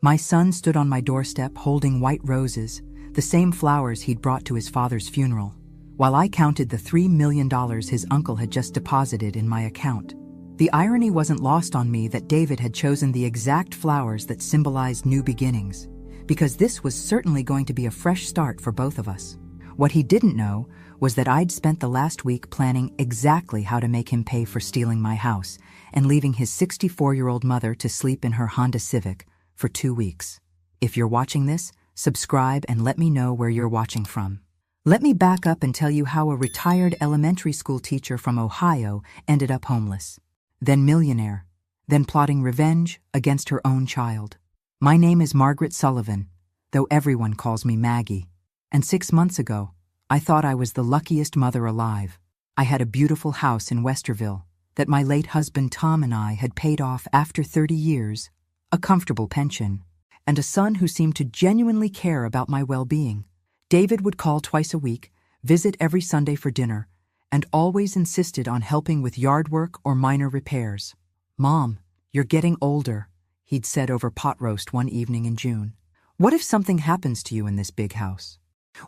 My son stood on my doorstep holding white roses, the same flowers he'd brought to his father's funeral, while I counted the $3 million his uncle had just deposited in my account. The irony wasn't lost on me that David had chosen the exact flowers that symbolized new beginnings, because this was certainly going to be a fresh start for both of us. What he didn't know was that I'd spent the last week planning exactly how to make him pay for stealing my house and leaving his 64-year-old mother to sleep in her Honda Civic for 2 weeks. If you're watching this, subscribe and let me know where you're watching from. Let me back up and tell you how a retired elementary school teacher from Ohio ended up homeless, then millionaire, then plotting revenge against her own child. My name is Margaret Sullivan, though everyone calls me Maggie. And 6 months ago, I thought I was the luckiest mother alive. I had a beautiful house in Westerville that my late husband Tom and I had paid off after 30 years, a comfortable pension, and a son who seemed to genuinely care about my well-being. David would call twice a week, visit every Sunday for dinner, and always insisted on helping with yard work or minor repairs. "Mom, you're getting older," he'd said over pot roast one evening in June. "What if something happens to you in this big house?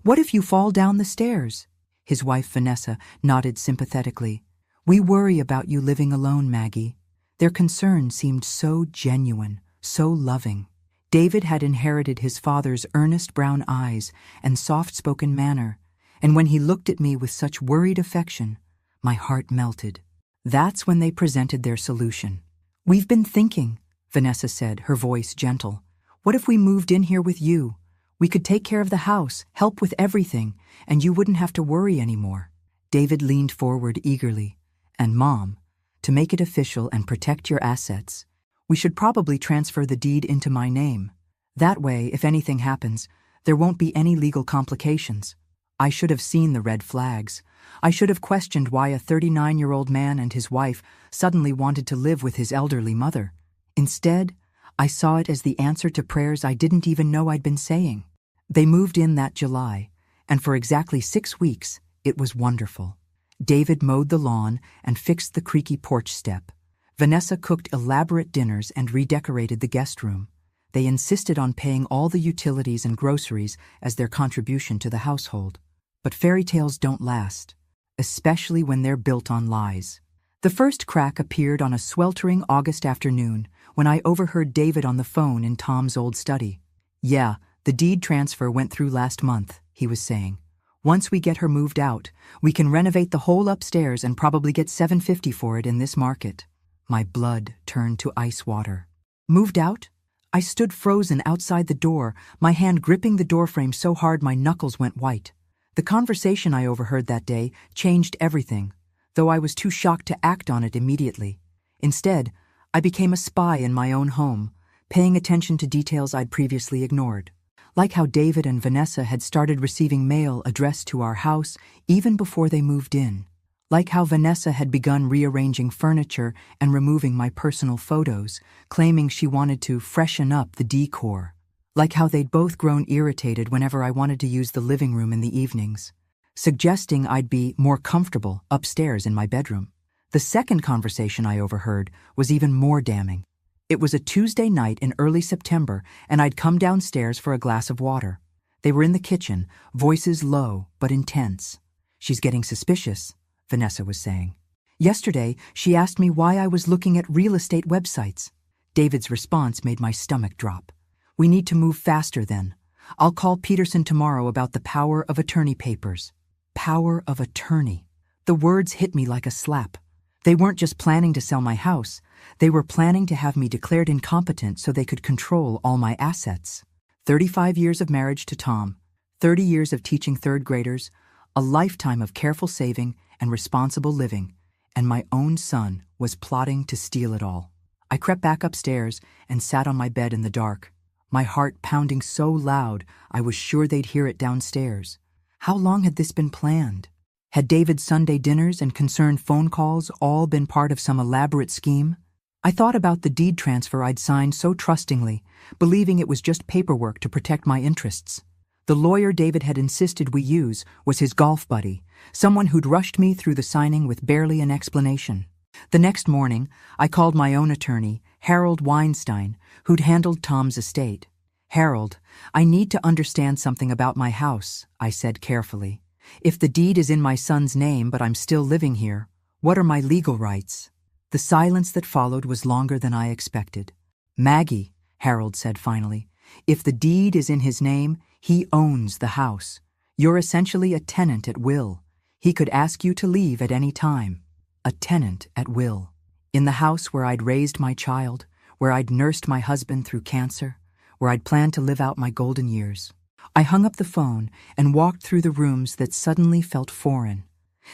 What if you fall down the stairs?" His wife Vanessa nodded sympathetically. "We worry about you living alone, Maggie." Their concern seemed so genuine, so loving. David had inherited his father's earnest brown eyes and soft-spoken manner, and when he looked at me with such worried affection, my heart melted. That's when they presented their solution. "We've been thinking," Vanessa said, her voice gentle. "What if we moved in here with you? We could take care of the house, help with everything, and you wouldn't have to worry anymore." David leaned forward eagerly. "And Mom, to make it official and protect your assets, we should probably transfer the deed into my name. That way, if anything happens, there won't be any legal complications." I should have seen the red flags. I should have questioned why a 39-year-old man and his wife suddenly wanted to live with his elderly mother. Instead, I saw it as the answer to prayers I didn't even know I'd been saying. They moved in that July, and for exactly 6 weeks, it was wonderful. David mowed the lawn and fixed the creaky porch step. Vanessa cooked elaborate dinners and redecorated the guest room. They insisted on paying all the utilities and groceries as their contribution to the household. But fairy tales don't last, especially when they're built on lies. The first crack appeared on a sweltering August afternoon when I overheard David on the phone in Tom's old study. "Yeah, the deed transfer went through last month," he was saying. "Once we get her moved out, we can renovate the whole upstairs and probably get $750 for it in this market." My blood turned to ice water. "Moved out?" I stood frozen outside the door, my hand gripping the doorframe so hard my knuckles went white. The conversation I overheard that day changed everything, though I was too shocked to act on it immediately. Instead, I became a spy in my own home, paying attention to details I'd previously ignored. Like how David and Vanessa had started receiving mail addressed to our house even before they moved in. Like how Vanessa had begun rearranging furniture and removing my personal photos, claiming she wanted to freshen up the decor. Like how they'd both grown irritated whenever I wanted to use the living room in the evenings, suggesting I'd be more comfortable upstairs in my bedroom. The second conversation I overheard was even more damning. It was a Tuesday night in early September, and I'd come downstairs for a glass of water. They were in the kitchen, voices low but intense. "She's getting suspicious," Vanessa was saying. "Yesterday, she asked me why I was looking at real estate websites." David's response made my stomach drop. "We need to move faster then. I'll call Peterson tomorrow about the power of attorney papers." Power of attorney. The words hit me like a slap. They weren't just planning to sell my house. They were planning to have me declared incompetent so they could control all my assets. 35 years of marriage to Tom, 30 years of teaching third graders, a lifetime of careful saving and responsible living, and my own son was plotting to steal it all. I crept back upstairs and sat on my bed in the dark, my heart pounding so loud I was sure they'd hear it downstairs. How long had this been planned? Had David's Sunday dinners and concerned phone calls all been part of some elaborate scheme? I thought about the deed transfer I'd signed so trustingly, believing it was just paperwork to protect my interests. The lawyer David had insisted we use was his golf buddy, someone who'd rushed me through the signing with barely an explanation. The next morning, I called my own attorney, Harold Weinstein, who'd handled Tom's estate. "Harold, I need to understand something about my house," I said carefully. "If the deed is in my son's name but I'm still living here, what are my legal rights?" The silence that followed was longer than I expected. "Maggie," Harold said finally, "if the deed is in his name, he owns the house. You're essentially a tenant at will. He could ask you to leave at any time. A tenant at will. In the house where I'd raised my child, where I'd nursed my husband through cancer, where I'd planned to live out my golden years." I hung up the phone and walked through the rooms that suddenly felt foreign.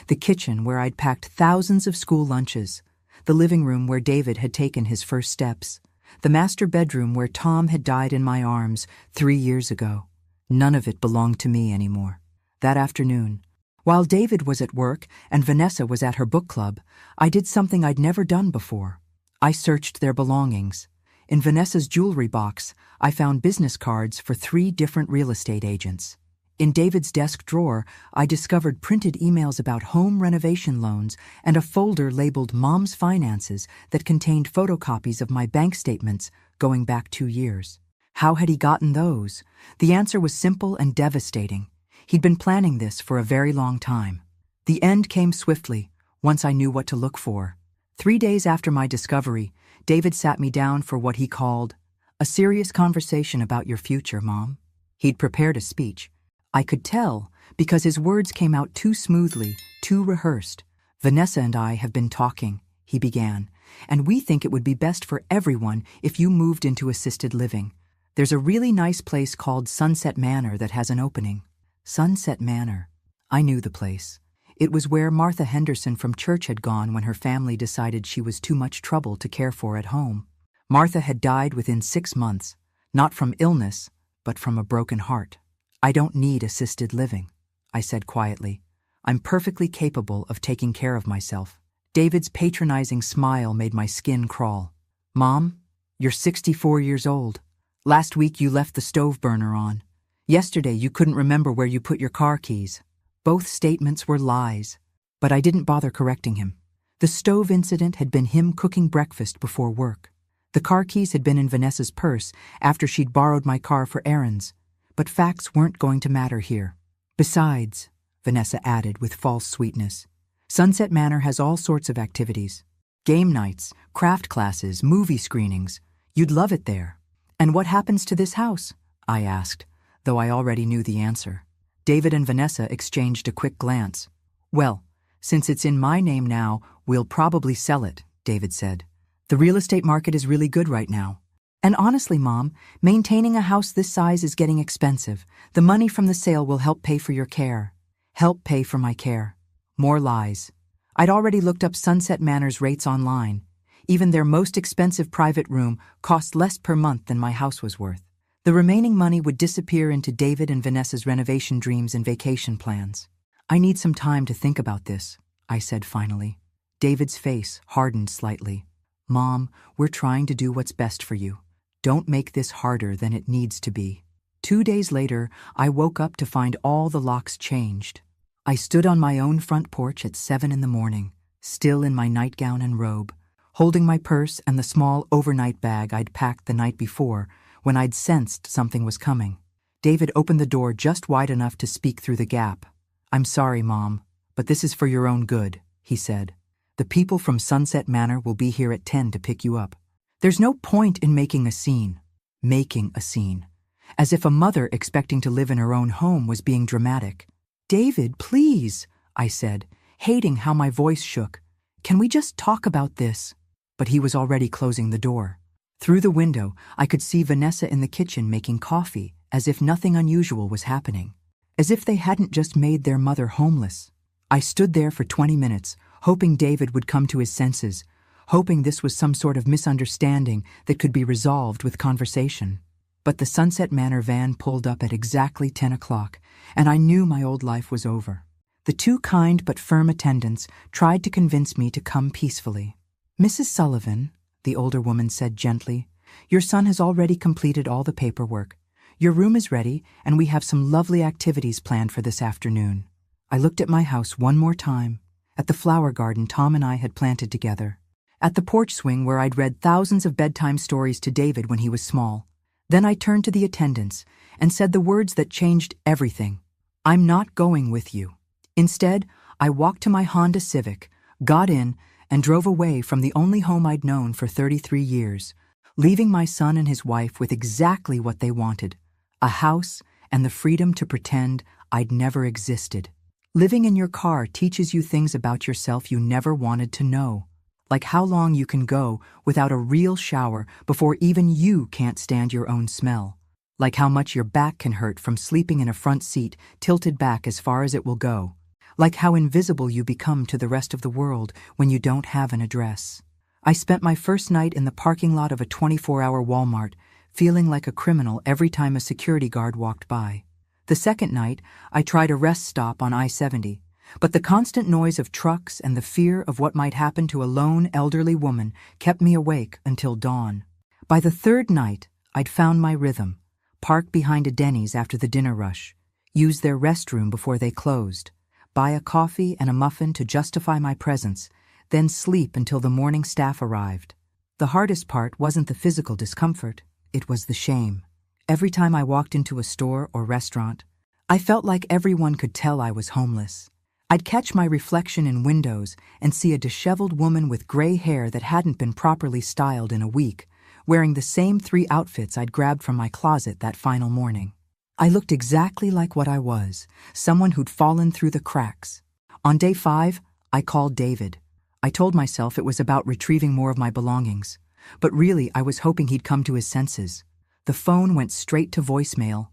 The kitchen where I'd packed thousands of school lunches, the living room where David had taken his first steps, the master bedroom where Tom had died in my arms 3 years ago. None of it belonged to me anymore. That afternoon, while David was at work and Vanessa was at her book club, I did something I'd never done before. I searched their belongings. In Vanessa's jewelry box, I found business cards for 3 different real estate agents. In David's desk drawer, I discovered printed emails about home renovation loans and a folder labeled Mom's Finances that contained photocopies of my bank statements going back 2 years. How had he gotten those? The answer was simple and devastating. He'd been planning this for a very long time. The end came swiftly, once I knew what to look for. 3 days after my discovery, David sat me down for what he called a serious conversation about your future, Mom. He'd prepared a speech. I could tell, because his words came out too smoothly, too rehearsed. "Vanessa and I have been talking," he began, "and we think it would be best for everyone if you moved into assisted living. There's a really nice place called Sunset Manor that has an opening." Sunset Manor. I knew the place. It was where Martha Henderson from church had gone when her family decided she was too much trouble to care for at home. Martha had died within 6 months, not from illness, but from a broken heart. "I don't need assisted living," I said quietly. "I'm perfectly capable of taking care of myself." David's patronizing smile made my skin crawl. "Mom, you're 64 years old. Last week you left the stove burner on. Yesterday you couldn't remember where you put your car keys." Both statements were lies, but I didn't bother correcting him. The stove incident had been him cooking breakfast before work. The car keys had been in Vanessa's purse after she'd borrowed my car for errands, but facts weren't going to matter here. "Besides," Vanessa added with false sweetness, "Sunset Manor has all sorts of activities. Game nights, craft classes, movie screenings. You'd love it there." "And what happens to this house?" I asked, though I already knew the answer. David and Vanessa exchanged a quick glance. "Well, since it's in my name now, we'll probably sell it," David said. "The real estate market is really good right now. And honestly, Mom, maintaining a house this size is getting expensive. The money from the sale will help pay for your care." Help pay for my care. More lies. I'd already looked up Sunset Manor's rates online. Even their most expensive private room cost less per month than my house was worth. The remaining money would disappear into David and Vanessa's renovation dreams and vacation plans. "I need some time to think about this," I said finally. David's face hardened slightly. "Mom, we're trying to do what's best for you. Don't make this harder than it needs to be." 2 days later, I woke up to find all the locks changed. I stood on my own front porch at 7 in the morning, still in my nightgown and robe, holding my purse and the small overnight bag I'd packed the night before when I'd sensed something was coming. David opened the door just wide enough to speak through the gap. "I'm sorry, Mom, but this is for your own good," he said. "The people from Sunset Manor will be here at 10 to pick you up. There's no point in making a scene. Making a scene. As if a mother expecting to live in her own home was being dramatic. "David, please," I said, hating how my voice shook. "Can we just talk about this?" But he was already closing the door. Through the window, I could see Vanessa in the kitchen making coffee, as if nothing unusual was happening. As if they hadn't just made their mother homeless. I stood there for 20 minutes, hoping David would come to his senses, hoping this was some sort of misunderstanding that could be resolved with conversation. But the Sunset Manor van pulled up at exactly 10 o'clock, and I knew my old life was over. The 2 kind but firm attendants tried to convince me to come peacefully. "Mrs. Sullivan," the older woman said gently, "your son has already completed all the paperwork. Your room is ready, and we have some lovely activities planned for this afternoon." I looked at my house one more time, at the flower garden Tom and I had planted together. At the porch swing where I'd read thousands of bedtime stories to David when he was small. Then I turned to the attendants and said the words that changed everything. I'm not going with you. Instead, I walked to my Honda Civic, got in, and drove away from the only home I'd known for 33 years, leaving my son and his wife with exactly what they wanted, a house and the freedom to pretend I'd never existed. Living in your car teaches you things about yourself you never wanted to know, like how long you can go without a real shower before even you can't stand your own smell, like how much your back can hurt from sleeping in a front seat tilted back as far as it will go, like how invisible you become to the rest of the world when you don't have an address. I spent my first night in the parking lot of a 24-hour Walmart, feeling like a criminal every time a security guard walked by. The second night, I tried a rest stop on I-70, but the constant noise of trucks and the fear of what might happen to a lone elderly woman kept me awake until dawn. By the third night, I'd found my rhythm: park behind a Denny's after the dinner rush, use their restroom before they closed, buy a coffee and a muffin to justify my presence, then sleep until the morning staff arrived. The hardest part wasn't the physical discomfort, it was the shame. Every time I walked into a store or restaurant, I felt like everyone could tell I was homeless. I'd catch my reflection in windows and see a disheveled woman with gray hair that hadn't been properly styled in a week, wearing the same 3 outfits I'd grabbed from my closet that final morning. I looked exactly like what I was, someone who'd fallen through the cracks. On day 5, I called David. I told myself it was about retrieving more of my belongings, but really I was hoping he'd come to his senses. The phone went straight to voicemail.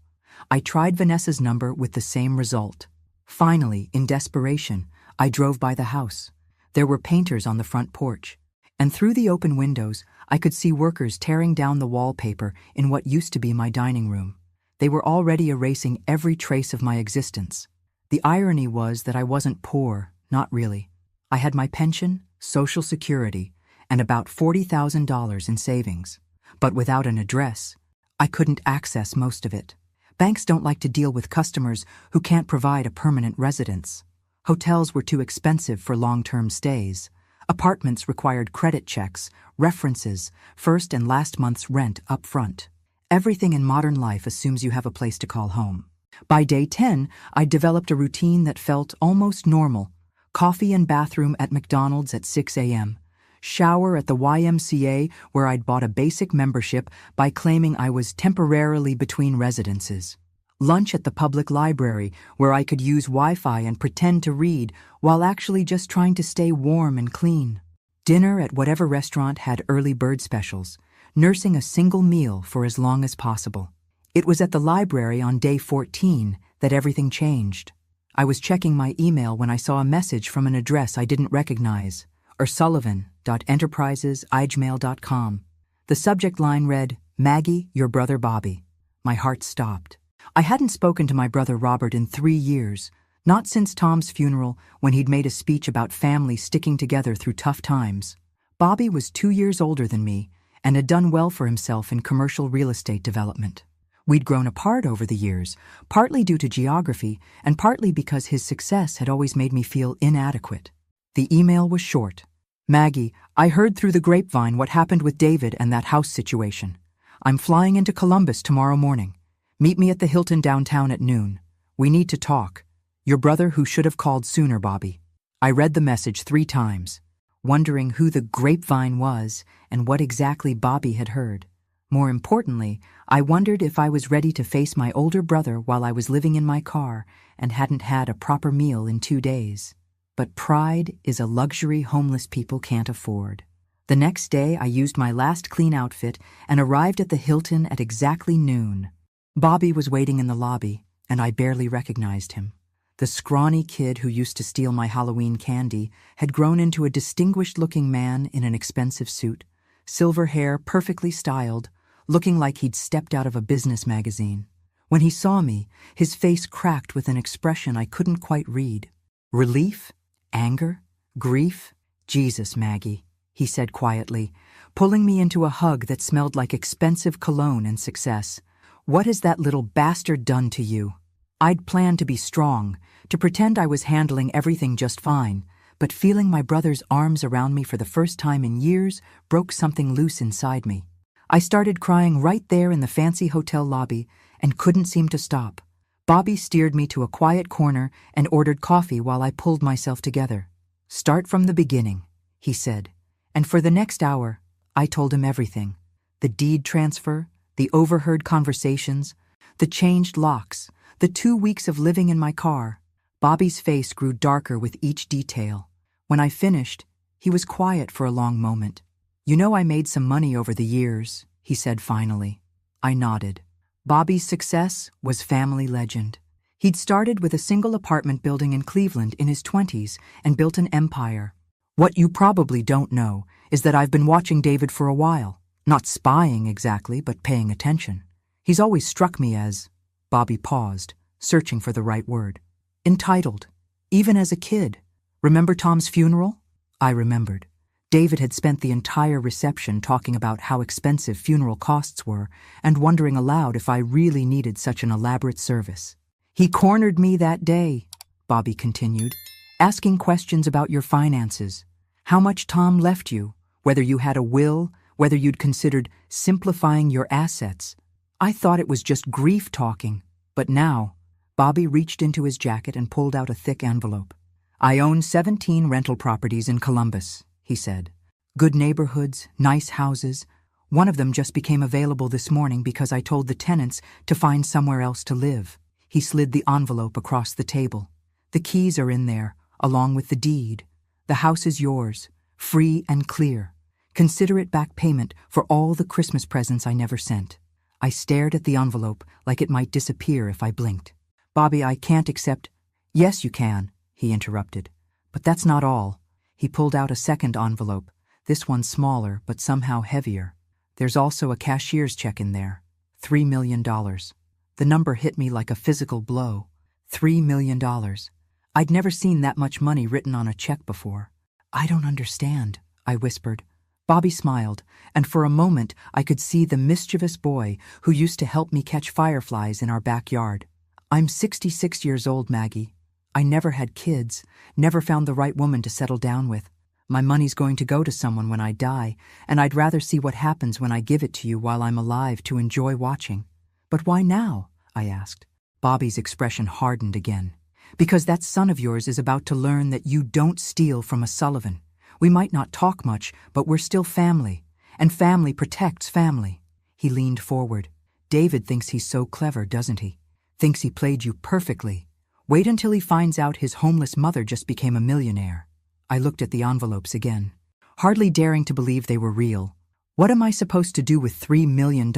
I tried Vanessa's number with the same result. Finally, in desperation, I drove by the house. There were painters on the front porch, and through the open windows, I could see workers tearing down the wallpaper in what used to be my dining room. They were already erasing every trace of my existence. The irony was that I wasn't poor, not really. I had my pension, Social Security, and about $40,000 in savings. But without an address, I couldn't access most of it. Banks don't like to deal with customers who can't provide a permanent residence. Hotels were too expensive for long-term stays. Apartments required credit checks, references, first and last month's rent up front. Everything in modern life assumes you have a place to call home. By day 10, I'd developed a routine that felt almost normal. Coffee and bathroom at McDonald's at 6 a.m. Shower at the YMCA where I'd bought a basic membership by claiming I was temporarily between residences. Lunch at the public library where I could use Wi-Fi and pretend to read while actually just trying to stay warm and clean. Dinner at whatever restaurant had early bird specials, nursing a single meal for as long as possible. It was at the library on day 14 that everything changed. I was checking my email when I saw a message from an address I didn't recognize, ursullivan.enterprises@gmail.com. The subject line read, "Maggie, your brother Bobby." My heart stopped. I hadn't spoken to my brother Robert in 3 years, not since Tom's funeral when he'd made a speech about families sticking together through tough times. Bobby was 2 years older than me and had done well for himself in commercial real estate development. We'd grown apart over the years, partly due to geography and partly because his success had always made me feel inadequate. The email was short. "Maggie, I heard through the grapevine what happened with David and that house situation. I'm flying into Columbus tomorrow morning. Meet me at the Hilton downtown at noon. We need to talk. Your brother who should have called sooner, Bobby." I read the message 3 times, wondering who the grapevine was and what exactly Bobby had heard. More importantly, I wondered if I was ready to face my older brother while I was living in my car and hadn't had a proper meal in 2 days. But pride is a luxury homeless people can't afford. The next day, I used my last clean outfit and arrived at the Hilton at exactly noon. Bobby was waiting in the lobby, and I barely recognized him. The scrawny kid who used to steal my Halloween candy had grown into a distinguished-looking man in an expensive suit, silver hair perfectly styled, looking like he'd stepped out of a business magazine. When he saw me, his face cracked with an expression I couldn't quite read. Relief? Anger? Grief? "Jesus, Maggie," he said quietly, pulling me into a hug that smelled like expensive cologne and success. "What has that little bastard done to you?" I'd planned to be strong, to pretend I was handling everything just fine, but feeling my brother's arms around me for the first time in years broke something loose inside me. I started crying right there in the fancy hotel lobby and couldn't seem to stop. Bobby steered me to a quiet corner and ordered coffee while I pulled myself together. "Start from the beginning," he said, and for the next hour, I told him everything. The deed transfer, the overheard conversations, the changed locks, the 2 weeks of living in my car. Bobby's face grew darker with each detail. When I finished, he was quiet for a long moment. "You know, I made some money over the years," he said finally. I nodded. Bobby's success was family legend. He'd started with a single apartment building in Cleveland in his 20s and built an empire. What you probably don't know is that I've been watching David for a while. Not spying exactly, but paying attention. He's always struck me as— Bobby paused, searching for the right word. Entitled. Even as a kid. Remember Tom's funeral? I remembered. David had spent the entire reception talking about how expensive funeral costs were and wondering aloud if I really needed such an elaborate service. "He cornered me that day," Bobby continued, "asking questions about your finances, how much Tom left you, whether you had a will, whether you'd considered simplifying your assets. I thought it was just grief talking, but now—" Bobby reached into his jacket and pulled out a thick envelope. "I own 17 rental properties in Columbus," he said. "Good neighborhoods, nice houses. One of them just became available this morning because I told the tenants to find somewhere else to live." He slid the envelope across the table. "The keys are in there, along with the deed. The house is yours, free and clear. Consider it back payment for all the Christmas presents I never sent." I stared at the envelope like it might disappear if I blinked. "Bobby, I can't accept—" "Yes, you can," he interrupted. "But that's not all." He pulled out a second envelope, this one smaller but somehow heavier. "There's also a cashier's check in there. $3 million. The number hit me like a physical blow. $3 million. I'd never seen that much money written on a check before. "I don't understand," I whispered. Bobby smiled, and for a moment I could see the mischievous boy who used to help me catch fireflies in our backyard. "I'm 66 years old, Maggie. I never had kids, never found the right woman to settle down with. My money's going to go to someone when I die, and I'd rather see what happens when I give it to you while I'm alive to enjoy watching." "But why now?" I asked. Bobby's expression hardened again. "Because that son of yours is about to learn that you don't steal from a Sullivan. We might not talk much, but we're still family, and family protects family." He leaned forward. "David thinks he's so clever, doesn't he? Thinks he played you perfectly. Wait until he finds out his homeless mother just became a millionaire." I looked at the envelopes again, hardly daring to believe they were real. "What am I supposed to do with $3 million?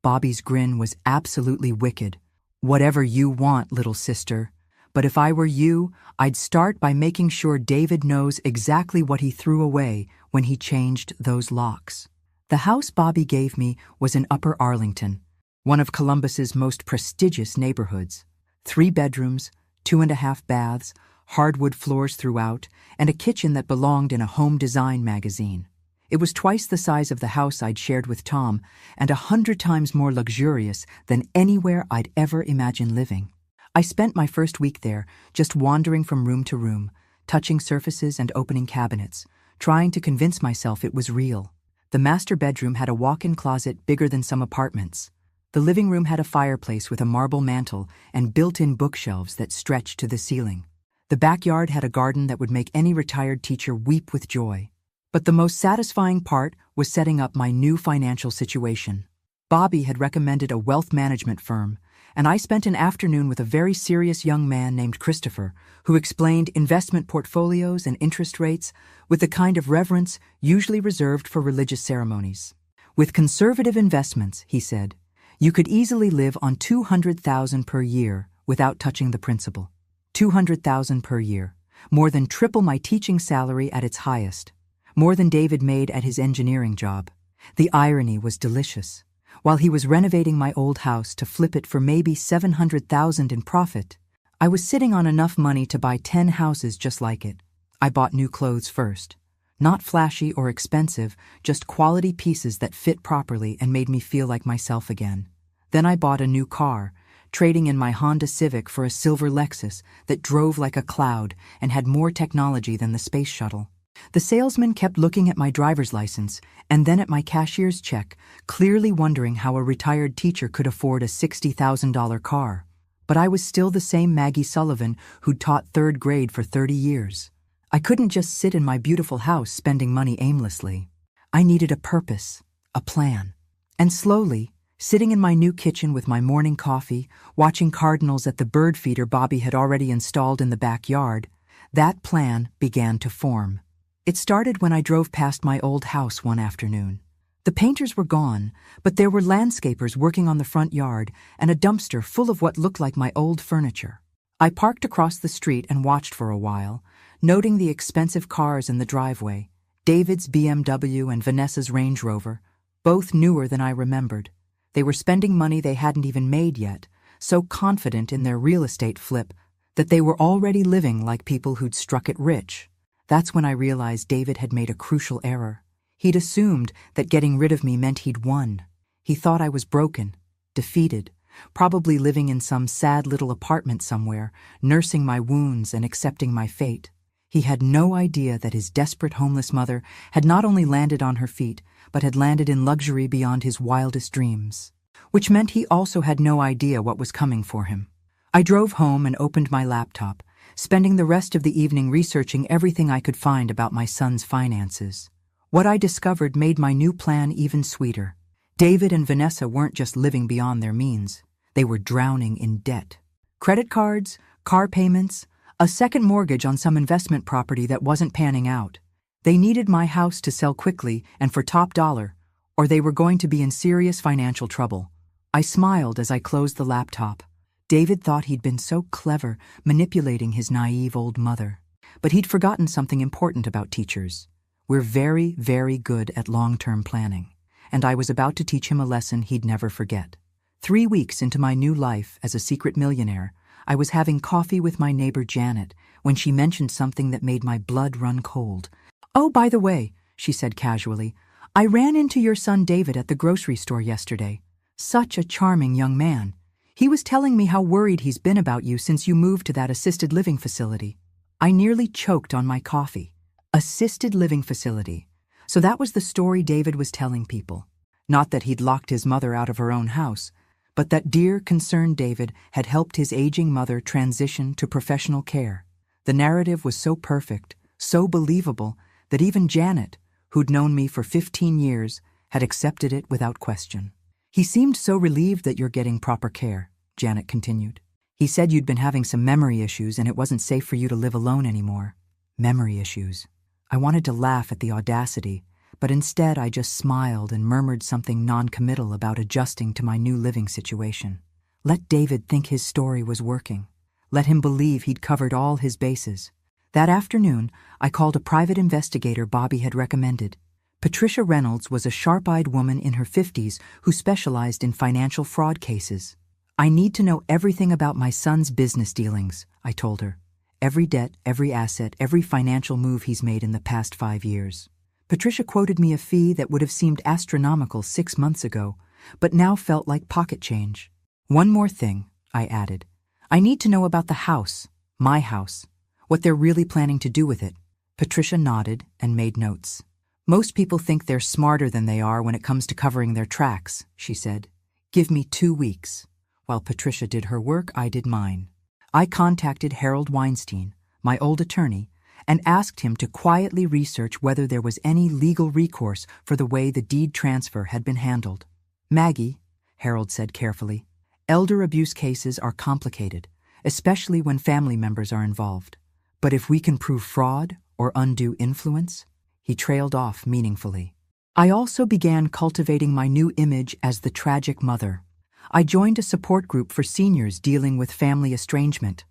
Bobby's grin was absolutely wicked. "Whatever you want, little sister. But if I were you, I'd start by making sure David knows exactly what he threw away when he changed those locks." The house Bobby gave me was in Upper Arlington, one of Columbus's most prestigious neighborhoods. 3 bedrooms, 2.5 baths, hardwood floors throughout, and a kitchen that belonged in a home design magazine. It was twice the size of the house I'd shared with Tom and 100 times more luxurious than anywhere I'd ever imagined living. I spent my first week there just wandering from room to room, touching surfaces and opening cabinets, trying to convince myself it was real. The master bedroom had a walk-in closet bigger than some apartments. The living room had a fireplace with a marble mantel and built-in bookshelves that stretched to the ceiling. The backyard had a garden that would make any retired teacher weep with joy. But the most satisfying part was setting up my new financial situation. Bobby had recommended a wealth management firm, and I spent an afternoon with a very serious young man named Christopher, who explained investment portfolios and interest rates with the kind of reverence usually reserved for religious ceremonies. "With conservative investments," he said, "you could easily live on $200,000 per year without touching the principal. $200,000 per year, more than triple my teaching salary at its highest, more than David made at his engineering job." The irony was delicious. While he was renovating my old house to flip it for maybe $700,000 in profit, I was sitting on enough money to buy 10 houses just like it. I bought new clothes first. Not flashy or expensive, just quality pieces that fit properly and made me feel like myself again. Then I bought a new car, trading in my Honda Civic for a silver Lexus that drove like a cloud and had more technology than the space shuttle. The salesman kept looking at my driver's license and then at my cashier's check, clearly wondering how a retired teacher could afford a $60,000 car. But I was still the same Maggie Sullivan who'd taught third grade for 30 years. I couldn't just sit in my beautiful house spending money aimlessly. I needed a purpose, a plan. And slowly, sitting in my new kitchen with my morning coffee, watching cardinals at the bird feeder Bobby had already installed in the backyard, that plan began to form. It started when I drove past my old house one afternoon. The painters were gone, but there were landscapers working on the front yard and a dumpster full of what looked like my old furniture. I parked across the street and watched for a while, noting the expensive cars in the driveway, David's BMW and Vanessa's Range Rover, both newer than I remembered. They were spending money they hadn't even made yet, so confident in their real estate flip that they were already living like people who'd struck it rich. That's when I realized David had made a crucial error. He'd assumed that getting rid of me meant he'd won. He thought I was broken, defeated, probably living in some sad little apartment somewhere, nursing my wounds and accepting my fate. He had no idea that his desperate homeless mother had not only landed on her feet, but had landed in luxury beyond his wildest dreams. Which meant he also had no idea what was coming for him. I drove home and opened my laptop, spending the rest of the evening researching everything I could find about my son's finances. What I discovered made my new plan even sweeter. David and Vanessa weren't just living beyond their means. They were drowning in debt. Credit cards, car payments, a second mortgage on some investment property that wasn't panning out. They needed my house to sell quickly and for top dollar, or they were going to be in serious financial trouble. I smiled as I closed the laptop. David thought he'd been so clever manipulating his naive old mother. But he'd forgotten something important about teachers. We're very, very good at long-term planning, and I was about to teach him a lesson he'd never forget. 3 weeks into my new life as a secret millionaire, I was having coffee with my neighbor Janet when she mentioned something that made my blood run cold. "Oh, by the way," she said casually, "I ran into your son David at the grocery store yesterday. Such a charming young man. He was telling me how worried he's been about you since you moved to that assisted living facility." I nearly choked on my coffee. Assisted living facility. So that was the story David was telling people. Not that he'd locked his mother out of her own house, but that dear, concerned David had helped his aging mother transition to professional care. The narrative was so perfect, so believable, that even Janet, who'd known me for 15 years, had accepted it without question. "He seemed so relieved that you're getting proper care," Janet continued. "He said you'd been having some memory issues and it wasn't safe for you to live alone anymore." Memory issues. I wanted to laugh at the audacity, but instead I just smiled and murmured something non-committal about adjusting to my new living situation. Let David think his story was working. Let him believe he'd covered all his bases. That afternoon, I called a private investigator Bobby had recommended. Patricia Reynolds was a sharp-eyed woman in her 50s who specialized in financial fraud cases. "I need to know everything about my son's business dealings," I told her. "Every debt, every asset, every financial move he's made in the past 5 years." Patricia quoted me a fee that would have seemed astronomical 6 months ago, but now felt like pocket change. "One more thing," I added. "I need to know about the house, my house, what they're really planning to do with it." Patricia nodded and made notes. "Most people think they're smarter than they are when it comes to covering their tracks," she said. "Give me 2 weeks." While Patricia did her work, I did mine. I contacted Harold Weinstein, my old attorney, and asked him to quietly research whether there was any legal recourse for the way the deed transfer had been handled. "Maggie," Harold said carefully, "elder abuse cases are complicated, especially when family members are involved. But if we can prove fraud or undue influence," he trailed off meaningfully. I also began cultivating my new image as the tragic mother. I joined a support group for seniors dealing with family estrangement.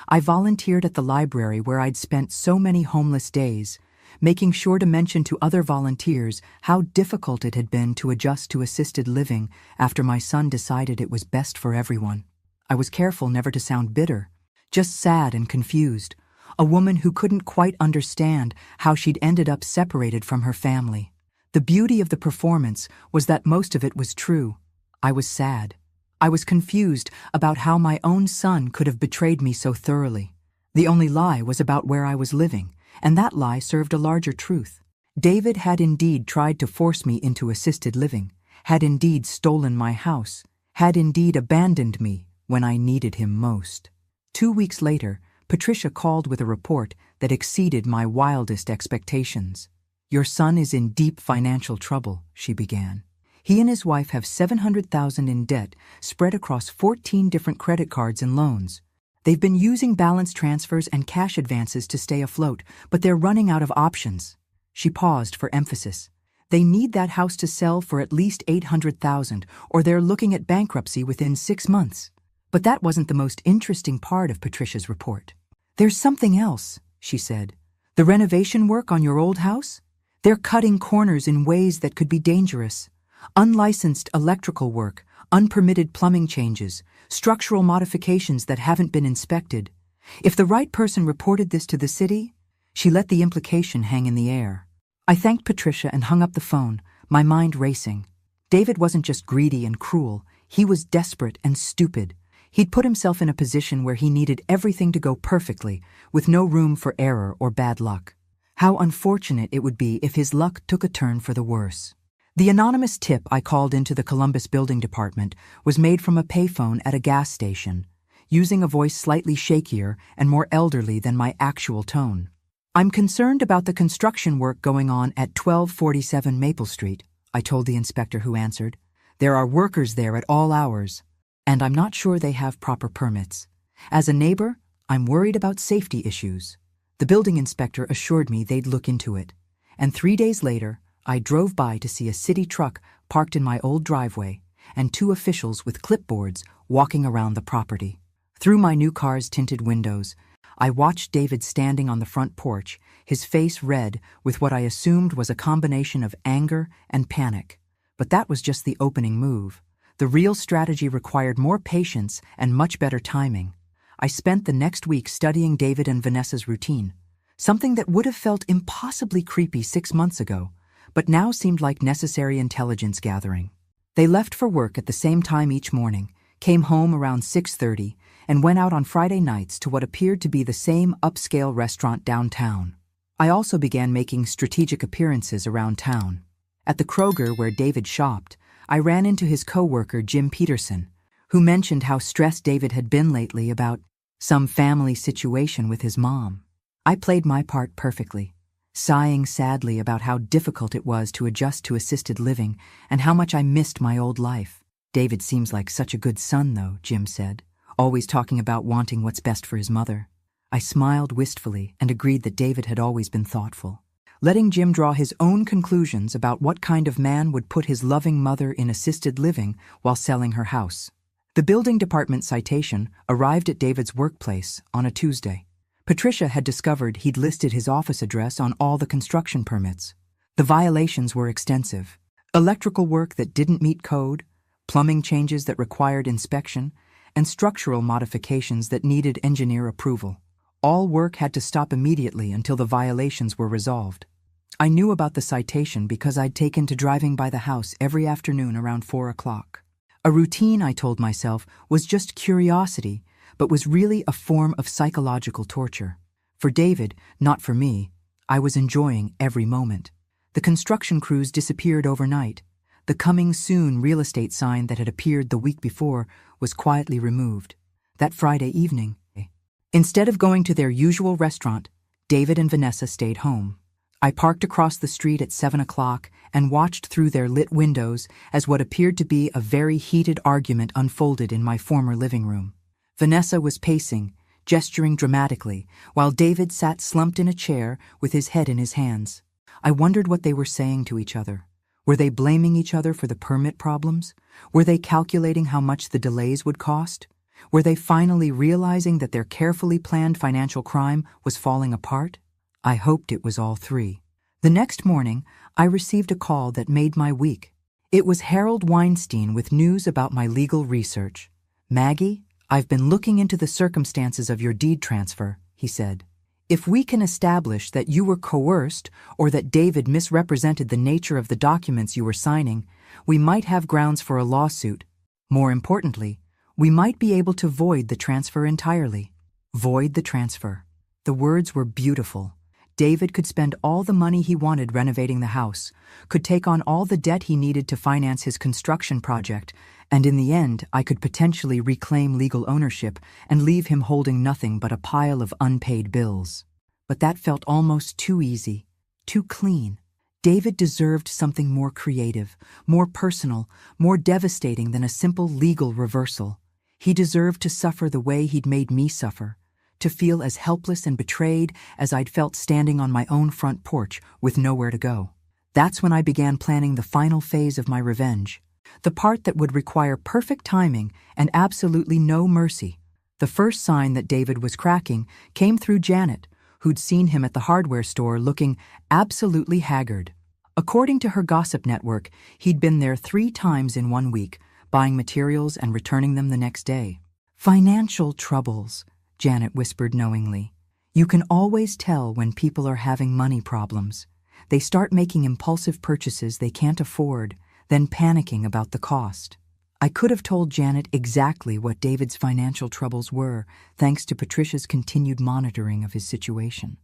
I volunteered at the library where I'd spent so many homeless days, making sure to mention to other volunteers how difficult it had been to adjust to assisted living after my son decided it was best for everyone. I was careful never to sound bitter, just sad and confused, a woman who couldn't quite understand how she'd ended up separated from her family. The beauty of the performance was that most of it was true. I was sad. I was confused about how my own son could have betrayed me so thoroughly. The only lie was about where I was living, and that lie served a larger truth. David had indeed tried to force me into assisted living, had indeed stolen my house, had indeed abandoned me when I needed him most. 2 weeks later, Patricia called with a report that exceeded my wildest expectations. "Your son is in deep financial trouble," she began. "He and his wife have $700,000 in debt spread across 14 different credit cards and loans. They've been using balance transfers and cash advances to stay afloat, but they're running out of options." She paused for emphasis. "They need that house to sell for at least $800,000, or they're looking at bankruptcy within 6 months. But that wasn't the most interesting part of Patricia's report. "There's something else," she said. "The renovation work on your old house? They're cutting corners in ways that could be dangerous. Unlicensed electrical work, unpermitted plumbing changes, structural modifications that haven't been inspected. If the right person reported this to the city..." She let the implication hang in the air. I thanked Patricia and hung up the phone, my mind racing. David wasn't just greedy and cruel, he was desperate and stupid. He'd put himself in a position where he needed everything to go perfectly, with no room for error or bad luck. How unfortunate it would be if his luck took a turn for the worse. The anonymous tip I called into the Columbus Building Department was made from a payphone at a gas station, using a voice slightly shakier and more elderly than my actual tone. "I'm concerned about the construction work going on at 1247 Maple Street," I told the inspector who answered. "There are workers there at all hours, and I'm not sure they have proper permits. As a neighbor, I'm worried about safety issues." The building inspector assured me they'd look into it, and 3 days later, I drove by to see a city truck parked in my old driveway and 2 officials with clipboards walking around the property. Through my new car's tinted windows, I watched David standing on the front porch, his face red with what I assumed was a combination of anger and panic. But that was just the opening move. The real strategy required more patience and much better timing. I spent the next week studying David and Vanessa's routine, something that would have felt impossibly creepy 6 months ago, but now seemed like necessary intelligence gathering. They left for work at the same time each morning, came home around 6:30, and went out on Friday nights to what appeared to be the same upscale restaurant downtown. I also began making strategic appearances around town. At the Kroger where David shopped, I ran into his co-worker Jim Peterson, who mentioned how stressed David had been lately about some family situation with his mom. I played my part perfectly, sighing sadly about how difficult it was to adjust to assisted living and how much I missed my old life. "David seems like such a good son, though," Jim said, always talking about wanting what's best for his mother. I smiled wistfully and agreed that David had always been thoughtful, letting Jim draw his own conclusions about what kind of man would put his loving mother in assisted living while selling her house. The building department citation arrived at David's workplace on a Tuesday. Patricia had discovered he'd listed his office address on all the construction permits. The violations were extensive. Electrical work that didn't meet code, plumbing changes that required inspection, and structural modifications that needed engineer approval. All work had to stop immediately until the violations were resolved. I knew about the citation because I'd taken to driving by the house every afternoon around 4 o'clock. A routine, I told myself, was just curiosity, but was really a form of psychological torture. For David, not for me, I was enjoying every moment. The construction crews disappeared overnight. The coming soon real estate sign that had appeared the week before was quietly removed. That Friday evening, instead of going to their usual restaurant, David and Vanessa stayed home. I parked across the street at 7 o'clock and watched through their lit windows as what appeared to be a very heated argument unfolded in my former living room. Vanessa was pacing, gesturing dramatically, while David sat slumped in a chair with his head in his hands. I wondered what they were saying to each other. Were they blaming each other for the permit problems? Were they calculating how much the delays would cost? Were they finally realizing that their carefully planned financial crime was falling apart? I hoped it was all three. The next morning, I received a call that made my week. It was Harold Weinstein with news about my legal research. "Maggie, I've been looking into the circumstances of your deed transfer," he said. "If we can establish that you were coerced or that David misrepresented the nature of the documents you were signing, we might have grounds for a lawsuit. More importantly, we might be able to void the transfer entirely. Void the transfer. The words were beautiful. David could spend all the money he wanted renovating the house, could take on all the debt he needed to finance his construction project, and in the end, I could potentially reclaim legal ownership and leave him holding nothing but a pile of unpaid bills. But that felt almost too easy, too clean. David deserved something more creative, more personal, more devastating than a simple legal reversal. He deserved to suffer the way he'd made me suffer, to feel as helpless and betrayed as I'd felt standing on my own front porch with nowhere to go. That's when I began planning the final phase of my revenge, the part that would require perfect timing and absolutely no mercy. The first sign that David was cracking came through Janet, who'd seen him at the hardware store looking absolutely haggard. According to her gossip network, he'd been there 3 times in 1 week, buying materials and returning them the next day. Financial troubles, Janet whispered knowingly. You can always tell when people are having money problems. They start making impulsive purchases they can't afford, then panicking about the cost. I could have told Janet exactly what David's financial troubles were, thanks to Patricia's continued monitoring of his situation.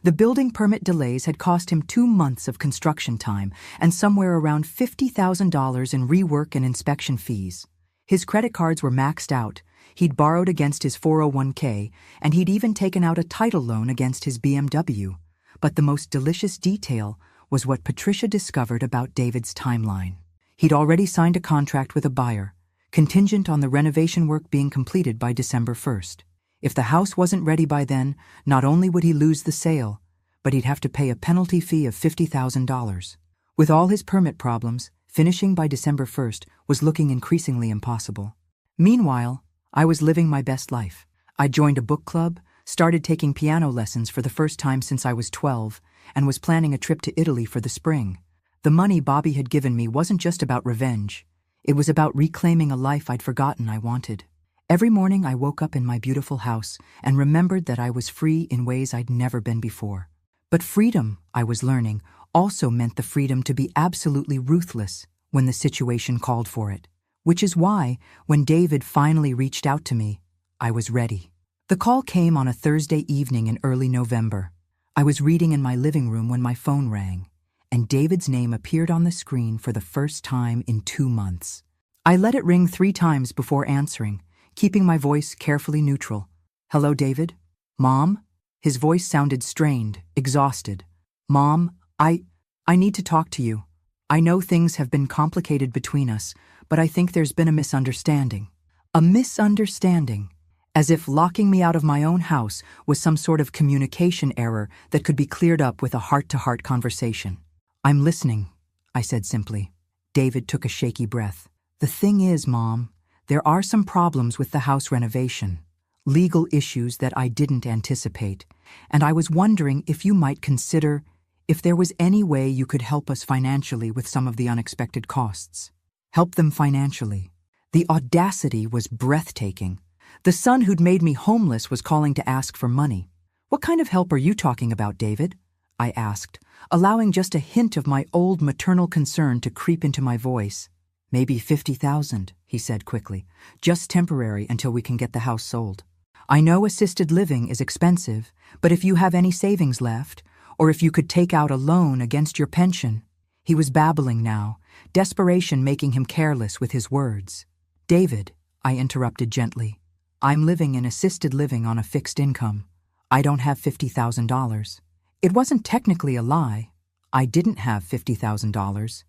The building permit delays had cost him 2 months of construction time and somewhere around $50,000 in rework and inspection fees. His credit cards were maxed out, he'd borrowed against his 401k, and he'd even taken out a title loan against his BMW. But the most delicious detail was what Patricia discovered about David's timeline. He'd already signed a contract with a buyer, contingent on the renovation work being completed by December 1st. If the house wasn't ready by then, not only would he lose the sale, but he'd have to pay a penalty fee of $50,000. With all his permit problems, finishing by December 1st was looking increasingly impossible. Meanwhile, I was living my best life. I joined a book club, started taking piano lessons for the first time since I was 12, and was planning a trip to Italy for the spring. The money Bobby had given me wasn't just about revenge. It was about reclaiming a life I'd forgotten I wanted. Every morning I woke up in my beautiful house and remembered that I was free in ways I'd never been before. But freedom, I was learning, also meant the freedom to be absolutely ruthless when the situation called for it. Which is why, when David finally reached out to me, I was ready. The call came on a Thursday evening in early November. I was reading in my living room when my phone rang, and David's name appeared on the screen for the first time in 2 months. I let it ring 3 times before answering, keeping my voice carefully neutral. "Hello, David? Mom?" His voice sounded strained, exhausted. "Mom, I need to talk to you. I know things have been complicated between us, but I think there's been a misunderstanding." A misunderstanding. As if locking me out of my own house was some sort of communication error that could be cleared up with a heart-to-heart conversation. "I'm listening," I said simply. David took a shaky breath. "The thing is, Mom, there are some problems with the house renovation, legal issues that I didn't anticipate, and I was wondering if you might consider if there was any way you could help us financially with some of the unexpected costs." Help them financially. The audacity was breathtaking. The son who'd made me homeless was calling to ask for money. "What kind of help are you talking about, David?" I asked, allowing just a hint of my old maternal concern to creep into my voice. "Maybe 50,000, he said quickly. "Just temporary until we can get the house sold. I know assisted living is expensive, but if you have any savings left, or if you could take out a loan against your pension." He was babbling now, desperation making him careless with his words. "David," I interrupted gently, "I'm living in assisted living on a fixed income. I don't have $50,000. It wasn't technically a lie. I didn't have $50,000.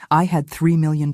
I had $3 million.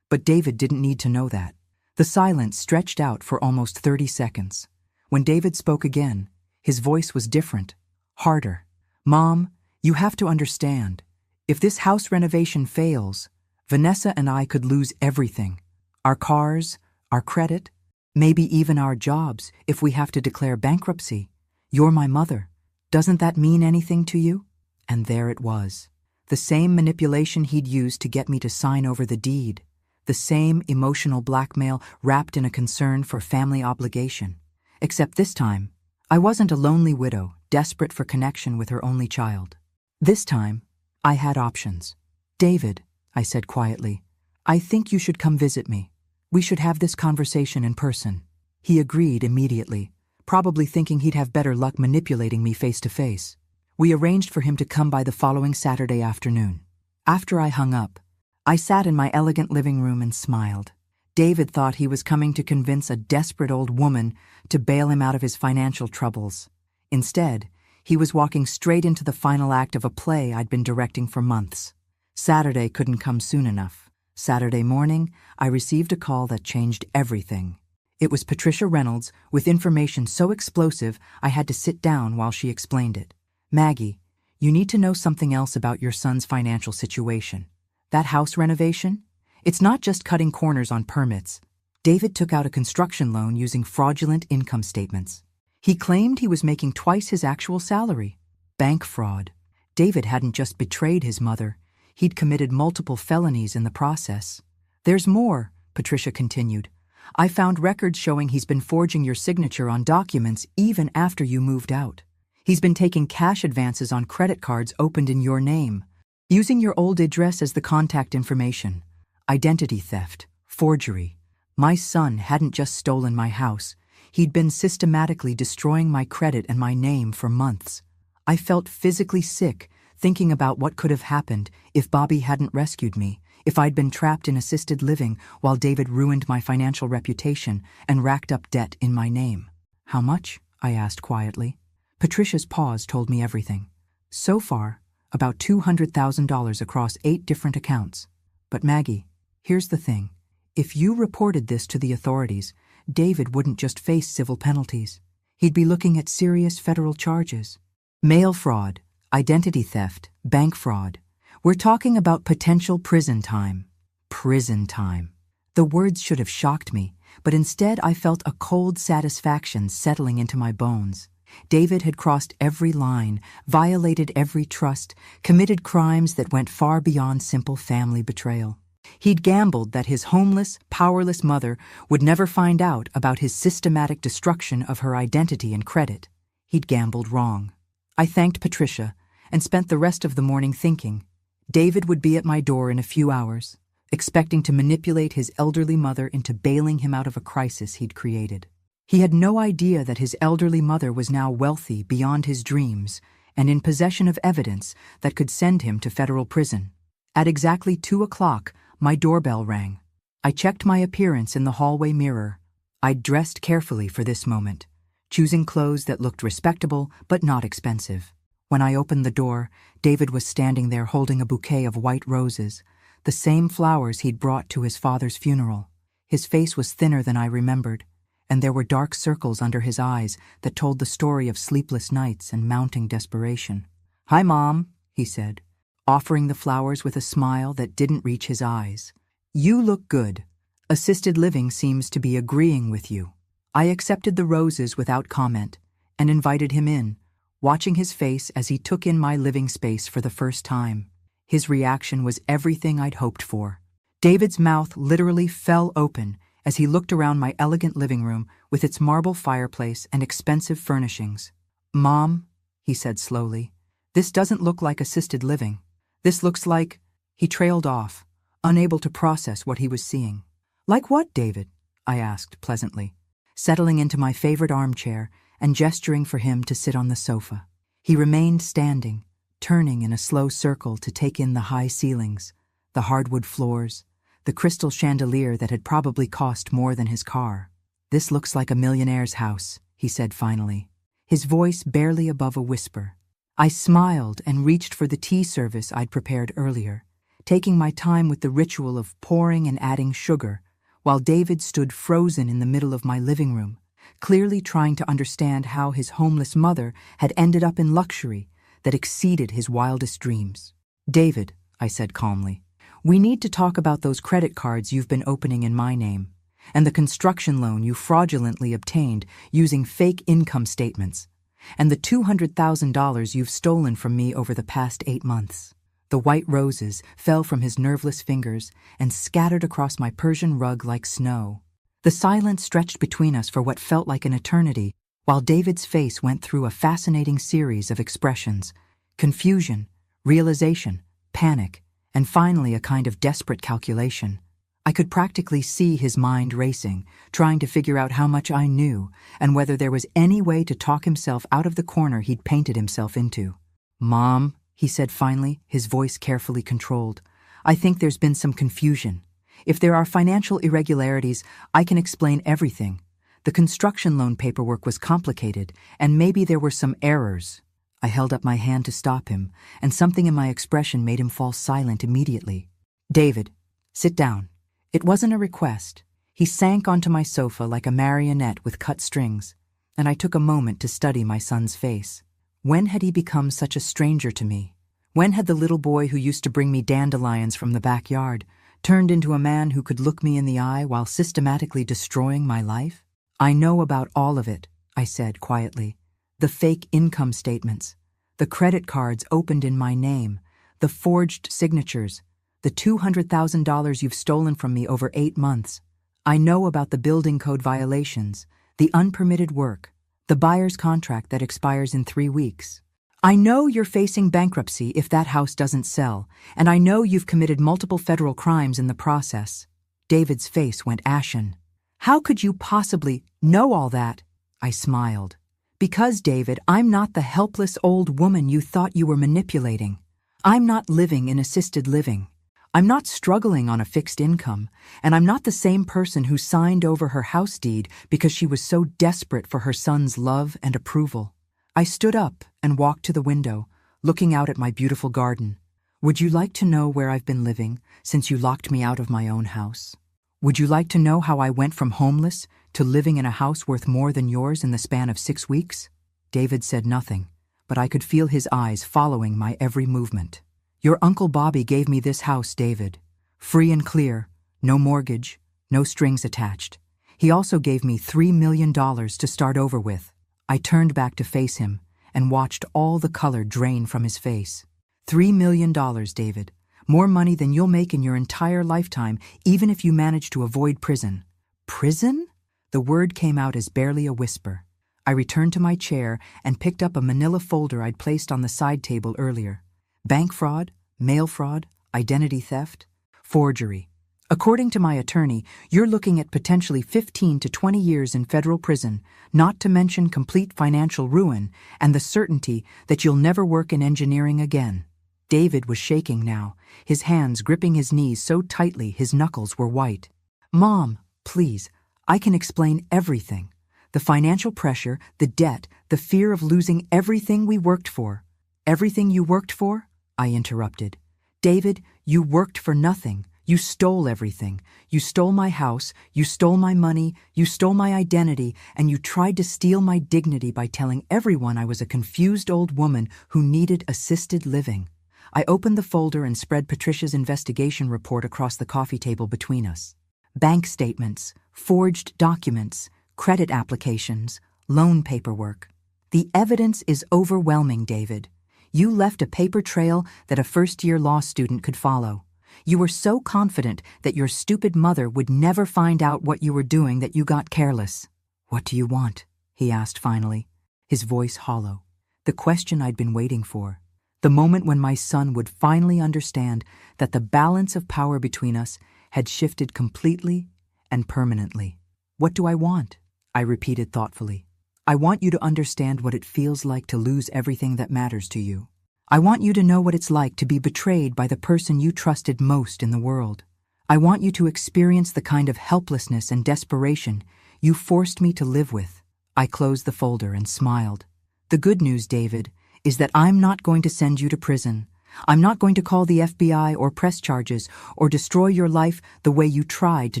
But David didn't need to know that. The silence stretched out for almost 30 seconds. When David spoke again, his voice was different, harder. "Mom, you have to understand. If this house renovation fails, Vanessa and I could lose everything. Our cars, our credit, maybe even our jobs if we have to declare bankruptcy. You're my mother. Doesn't that mean anything to you?" And there it was. The same manipulation he'd used to get me to sign over the deed. The same emotional blackmail wrapped in a concern for family obligation. Except this time, I wasn't a lonely widow, desperate for connection with her only child. This time, I had options. "David," I said quietly, "I think you should come visit me. We should have this conversation in person. He agreed immediately, probably thinking he'd have better luck manipulating me face to face. We arranged for him to come by the following Saturday afternoon. After I hung up, I sat in my elegant living room and smiled. David thought he was coming to convince a desperate old woman to bail him out of his financial troubles. Instead, he was walking straight into the final act of a play I'd been directing for months. Saturday couldn't come soon enough. Saturday morning, I received a call that changed everything. It was Patricia Reynolds with information so explosive I had to sit down while she explained it. Maggie, you need to know something else about your son's financial situation. That house renovation? It's not just cutting corners on permits. David took out a construction loan using fraudulent income statements. He claimed he was making twice his actual salary. Bank fraud. David hadn't just betrayed his mother. He'd committed multiple felonies in the process. There's more, Patricia continued. I found records showing he's been forging your signature on documents even after you moved out. He's been taking cash advances on credit cards opened in your name, using your old address as the contact information. Identity theft, forgery. My son hadn't just stolen my house. He'd been systematically destroying my credit and my name for months. I felt physically sick thinking about what could have happened if Bobby hadn't rescued me, if I'd been trapped in assisted living while David ruined my financial reputation and racked up debt in my name. How much? I asked quietly. Patricia's pause told me everything. So far, about $200,000 across 8 different accounts. But Maggie, here's the thing. If you reported this to the authorities, David wouldn't just face civil penalties. He'd be looking at serious federal charges. Mail fraud, identity theft, bank fraud. We're talking about potential prison time. Prison time. The words should have shocked me, but instead I felt a cold satisfaction settling into my bones. David had crossed every line, violated every trust, committed crimes that went far beyond simple family betrayal. He'd gambled that his homeless, powerless mother would never find out about his systematic destruction of her identity and credit. He'd gambled wrong. I thanked Patricia and spent the rest of the morning thinking. David would be at my door in a few hours, expecting to manipulate his elderly mother into bailing him out of a crisis he'd created. He had no idea that his elderly mother was now wealthy beyond his dreams and in possession of evidence that could send him to federal prison. At exactly 2 o'clock, my doorbell rang. I checked my appearance in the hallway mirror. I'd dressed carefully for this moment, choosing clothes that looked respectable but not expensive. When I opened the door, David was standing there holding a bouquet of white roses, the same flowers he'd brought to his father's funeral. His face was thinner than I remembered, and there were dark circles under his eyes that told the story of sleepless nights and mounting desperation. "Hi, Mom," he said, offering the flowers with a smile that didn't reach his eyes. "You look good. Assisted living seems to be agreeing with you." I accepted the roses without comment and invited him in, watching his face as he took in my living space for the first time. His reaction was everything I'd hoped for. David's mouth literally fell open as he looked around my elegant living room with its marble fireplace and expensive furnishings. "Mom," he said slowly, "this doesn't look like assisted living. This looks like—" He trailed off, unable to process what he was seeing. "Like what, David?" I asked pleasantly, settling into my favorite armchair and gesturing for him to sit on the sofa. He remained standing, turning in a slow circle to take in the high ceilings, the hardwood floors, the crystal chandelier that had probably cost more than his car. "This looks like a millionaire's house," he said finally, his voice barely above a whisper. I smiled and reached for the tea service I'd prepared earlier, taking my time with the ritual of pouring and adding sugar, while David stood frozen in the middle of my living room, clearly trying to understand how his homeless mother had ended up in luxury that exceeded his wildest dreams. "David," I said calmly, "we need to talk about those credit cards you've been opening in my name, and the construction loan you fraudulently obtained using fake income statements, and the $200,000 you've stolen from me over the past 8 months. The white roses fell from his nerveless fingers and scattered across my Persian rug like snow. The silence stretched between us for what felt like an eternity, while David's face went through a fascinating series of expressions: confusion, realization, panic, and finally a kind of desperate calculation. I could practically see his mind racing, trying to figure out how much I knew and whether there was any way to talk himself out of the corner he'd painted himself into. "Mom," he said finally, his voice carefully controlled, "I think there's been some confusion. If there are financial irregularities, I can explain everything. The construction loan paperwork was complicated, and maybe there were some errors." I held up my hand to stop him, and something in my expression made him fall silent immediately. "David, sit down." It wasn't a request. He sank onto my sofa like a marionette with cut strings, and I took a moment to study my son's face. When had he become such a stranger to me? When had the little boy who used to bring me dandelions from the backyard turned into a man who could look me in the eye while systematically destroying my life? "I know about all of it," I said quietly. "The fake income statements, the credit cards opened in my name, the forged signatures, the $200,000 you've stolen from me over 8 months. I know about the building code violations, the unpermitted work, the buyer's contract that expires in 3 weeks. I know you're facing bankruptcy if that house doesn't sell, and I know you've committed multiple federal crimes in the process." David's face went ashen. "How could you possibly know all that?" I smiled. "Because, David, I'm not the helpless old woman you thought you were manipulating. I'm not living in assisted living. I'm not struggling on a fixed income, and I'm not the same person who signed over her house deed because she was so desperate for her son's love and approval." I stood up and walked to the window, looking out at my beautiful garden. "Would you like to know where I've been living since you locked me out of my own house? Would you like to know how I went from homeless to living in a house worth more than yours in the span of 6 weeks?" David said nothing, but I could feel his eyes following my every movement. "Your Uncle Bobby gave me this house, David. Free and clear, no mortgage, no strings attached. He also gave me $3 million to start over with." I turned back to face him and watched all the color drain from his face. $3 million, David. More money than you'll make in your entire lifetime, even if you manage to avoid prison. "Prison?" The word came out as barely a whisper. I returned to my chair and picked up a manila folder I'd placed on the side table earlier. Bank fraud, mail fraud, identity theft, forgery. According to my attorney, you're looking at potentially 15 to 20 years in federal prison, not to mention complete financial ruin and the certainty that you'll never work in engineering again. David was shaking now, his hands gripping his knees so tightly his knuckles were white. "Mom, please, I can explain everything. The financial pressure, the debt, the fear of losing everything we worked for." "Everything you worked for?" I interrupted. "David, you worked for nothing. You stole everything. You stole my house, you stole my money, you stole my identity, and you tried to steal my dignity by telling everyone I was a confused old woman who needed assisted living." I opened the folder and spread Patricia's investigation report across the coffee table between us. Bank statements, forged documents, credit applications, loan paperwork. The evidence is overwhelming, David. You left a paper trail that a first-year law student could follow. You were so confident that your stupid mother would never find out what you were doing that you got careless. "What do you want?" he asked finally, his voice hollow. The question I'd been waiting for. The moment when my son would finally understand that the balance of power between us had shifted completely and permanently. "What do I want?" I repeated thoughtfully. "I want you to understand what it feels like to lose everything that matters to you. I want you to know what it's like to be betrayed by the person you trusted most in the world. I want you to experience the kind of helplessness and desperation you forced me to live with." I closed the folder and smiled. "The good news, David, is that I'm not going to send you to prison. I'm not going to call the FBI or press charges or destroy your life the way you tried to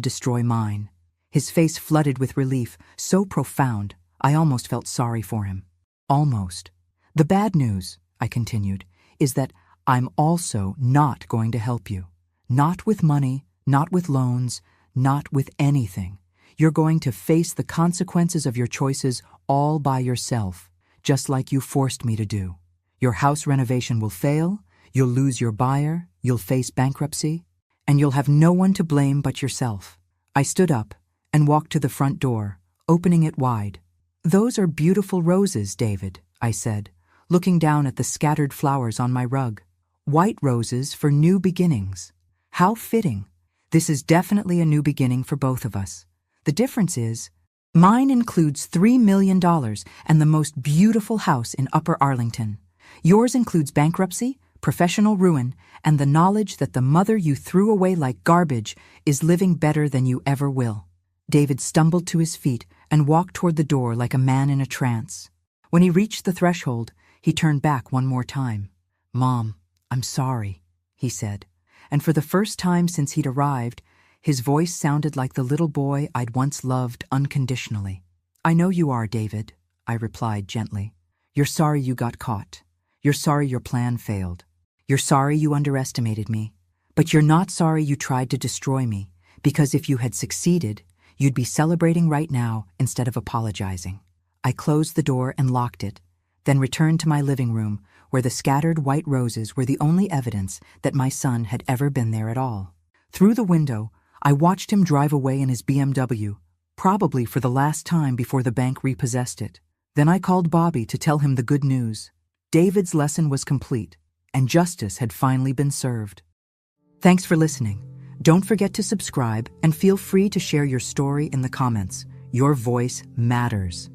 destroy mine." His face flooded with relief, so profound, I almost felt sorry for him. Almost. "The bad news," I continued, "is that I'm also not going to help you. Not with money, not with loans, not with anything. You're going to face the consequences of your choices all by yourself, just like you forced me to do. Your house renovation will fail, you'll lose your buyer, you'll face bankruptcy, and you'll have no one to blame but yourself." I stood up and walked to the front door, opening it wide. "Those are beautiful roses, David," I said, looking down at the scattered flowers on my rug. "White roses for new beginnings. How fitting. This is definitely a new beginning for both of us. The difference is, mine includes $3 million and the most beautiful house in Upper Arlington. Yours includes bankruptcy, professional ruin, and the knowledge that the mother you threw away like garbage is living better than you ever will." David stumbled to his feet and walked toward the door like a man in a trance. When he reached the threshold, he turned back one more time. "Mom, I'm sorry," he said, and for the first time since he'd arrived, his voice sounded like the little boy I'd once loved unconditionally. "I know you are, David," I replied gently. "You're sorry you got caught. You're sorry your plan failed. You're sorry you underestimated me. But you're not sorry you tried to destroy me, because if you had succeeded, you'd be celebrating right now instead of apologizing." I closed the door and locked it, then returned to my living room where the scattered white roses were the only evidence that my son had ever been there at all. Through the window, I watched him drive away in his BMW, probably for the last time before the bank repossessed it. Then I called Bobby to tell him the good news. David's lesson was complete, and justice had finally been served. Thanks for listening. Don't forget to subscribe and feel free to share your story in the comments. Your voice matters.